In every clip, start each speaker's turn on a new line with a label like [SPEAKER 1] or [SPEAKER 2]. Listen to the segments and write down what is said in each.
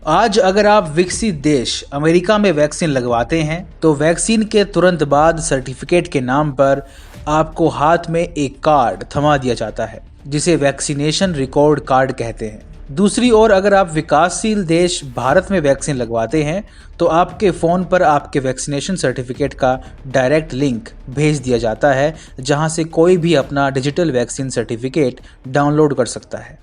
[SPEAKER 1] आज अगर आप विकसित देश अमेरिका में वैक्सीन लगवाते हैं तो वैक्सीन के तुरंत बाद सर्टिफिकेट के नाम पर आपको हाथ में एक कार्ड थमा दिया जाता है जिसे वैक्सीनेशन रिकॉर्ड कार्ड कहते हैं। दूसरी ओर अगर आप विकासशील देश भारत में वैक्सीन लगवाते हैं तो आपके फ़ोन पर आपके वैक्सीनेशन सर्टिफिकेट का डायरेक्ट लिंक भेज दिया जाता है जहां से कोई भी अपना डिजिटल वैक्सीन सर्टिफिकेट डाउनलोड कर सकता है।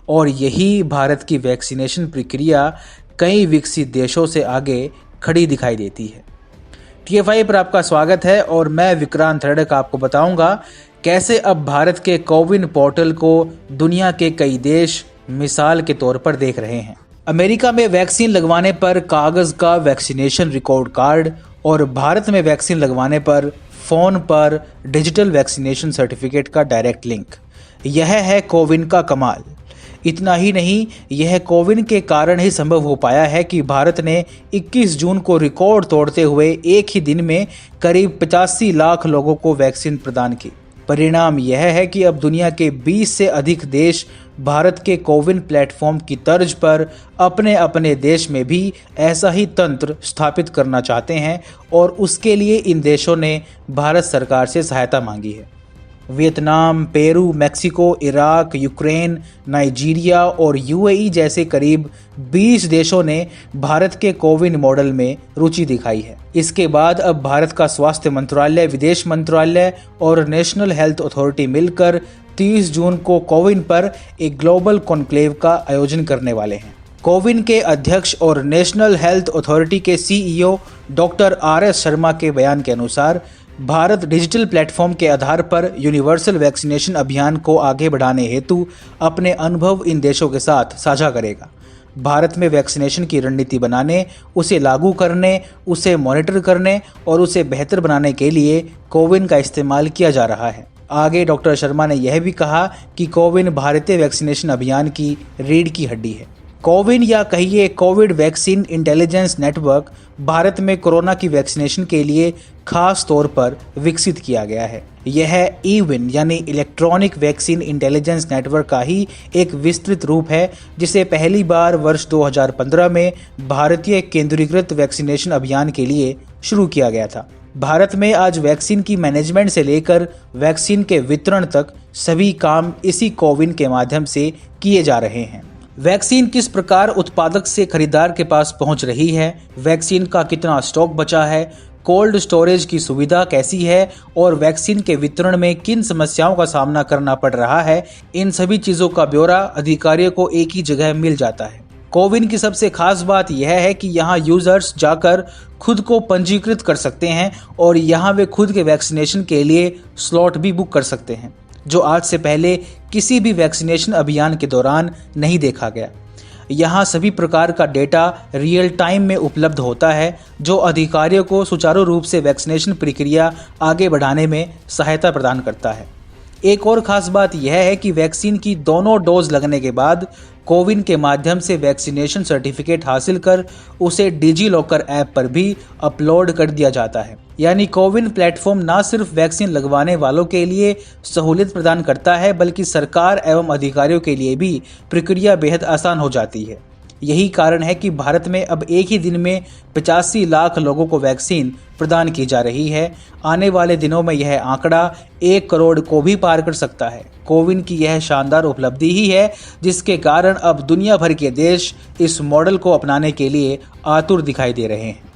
[SPEAKER 1] और यही भारत की वैक्सीनेशन प्रक्रिया कई विकसित देशों से आगे खड़ी दिखाई देती है। TFI पर आपका स्वागत है और मैं विक्रांत हरड़क आपको बताऊंगा कैसे अब भारत के कोविन पोर्टल को दुनिया के कई देश मिसाल के तौर पर देख रहे हैं। अमेरिका में वैक्सीन लगवाने पर कागज का वैक्सीनेशन रिकॉर्ड कार्ड और भारत में वैक्सीन लगवाने पर फोन पर डिजिटल वैक्सीनेशन सर्टिफिकेट का डायरेक्ट लिंक। यह है कोविन का कमाल। इतना ही नहीं, यह कोविन के कारण ही संभव हो पाया है कि भारत ने 21 जून को रिकॉर्ड तोड़ते हुए एक ही दिन में करीब 85 लाख लोगों को वैक्सीन प्रदान की। परिणाम यह है कि अब दुनिया के 20 से अधिक देश भारत के कोविन प्लेटफॉर्म की तर्ज पर अपने अपने देश में भी ऐसा ही तंत्र स्थापित करना चाहते हैं और उसके लिए इन देशों ने भारत सरकार से सहायता मांगी है। Vietnam, Peru, Mexico, Iraq, Ukraine, Nigeria और UAE जैसे करीब 20 देशों ने भारत के कोविन मॉडल में रुचि दिखाई है। इसके बाद अब भारत का स्वास्थ्य मंत्रालय, विदेश मंत्रालय और नेशनल हेल्थ अथॉरिटी मिलकर 30 जून को कोविन पर एक ग्लोबल कॉन्क्लेव का आयोजन करने वाले हैं। कोविन के अध्यक्ष और नेशनल हेल्थ अथॉरिटी के CEO डॉक्टर RS शर्मा के बयान के अनुसार भारत डिजिटल प्लेटफॉर्म के आधार पर यूनिवर्सल वैक्सीनेशन अभियान को आगे बढ़ाने हेतु अपने अनुभव इन देशों के साथ साझा करेगा। भारत में वैक्सीनेशन की रणनीति बनाने, उसे लागू करने, उसे मॉनिटर करने और उसे बेहतर बनाने के लिए कोविन का इस्तेमाल किया जा रहा है। आगे डॉक्टर शर्मा ने यह भी कहा कि कोविन भारतीय वैक्सीनेशन अभियान की रीढ़ की हड्डी है। कोविन या कहिए Covid vaccine intelligence network Bharat में कोरोना की वैक्सीनेशन के लिए खास तौर पर विकसित किया गया है। यह EWIN यानी इलेक्ट्रॉनिक वैक्सीन इंटेलिजेंस नेटवर्क का ही एक विस्तृत रूप है जिसे पहली बार वर्ष 2015 में भारतीय केंद्रीकृत वैक्सीनेशन अभियान के लिए शुरू किया गया था। भारत में आज वैक्सीन की मैनेजमेंट से लेकर वैक्सीन के वितरण तक सभी काम इसी कोविन के माध्यम से किए जा रहे हैं। वैक्सीन किस प्रकार उत्पादक से खरीदार के पास पहुंच रही है, वैक्सीन का कितना स्टॉक बचा है, कोल्ड स्टोरेज की सुविधा कैसी है और वैक्सीन के वितरण में किन समस्याओं का सामना करना पड़ रहा है, इन सभी चीज़ों का ब्यौरा अधिकारियों को एक ही जगह मिल जाता है। कोविन की सबसे खास बात यह है कि यहाँ यूजर्स जाकर खुद को पंजीकृत कर सकते हैं और यहाँ वे खुद के वैक्सीनेशन के लिए स्लॉट भी बुक कर सकते हैं, जो आज से पहले किसी भी वैक्सीनेशन अभियान के दौरान नहीं देखा गया। यहाँ सभी प्रकार का डेटा रियल टाइम में उपलब्ध होता है जो अधिकारियों को सुचारू रूप से वैक्सीनेशन प्रक्रिया आगे बढ़ाने में सहायता प्रदान करता है। एक और ख़ास बात यह है कि वैक्सीन की दोनों डोज लगने के बाद कोविन के माध्यम से वैक्सीनेशन सर्टिफिकेट हासिल कर उसे डिजी-लॉकर ऐप पर भी अपलोड कर दिया जाता है। यानी कोविन प्लेटफॉर्म न सिर्फ वैक्सीन लगवाने वालों के लिए सहूलियत प्रदान करता है बल्कि सरकार एवं अधिकारियों के लिए भी प्रक्रिया बेहद आसान हो जाती है। यही कारण है कि भारत में अब एक ही दिन में 85 लाख लोगों को वैक्सीन प्रदान की जा रही है। आने वाले दिनों में यह आंकड़ा 1 करोड़ को भी पार कर सकता है। कोविन की यह शानदार उपलब्धि ही है जिसके कारण अब दुनिया भर के देश इस मॉडल को अपनाने के लिए आतुर दिखाई दे रहे हैं।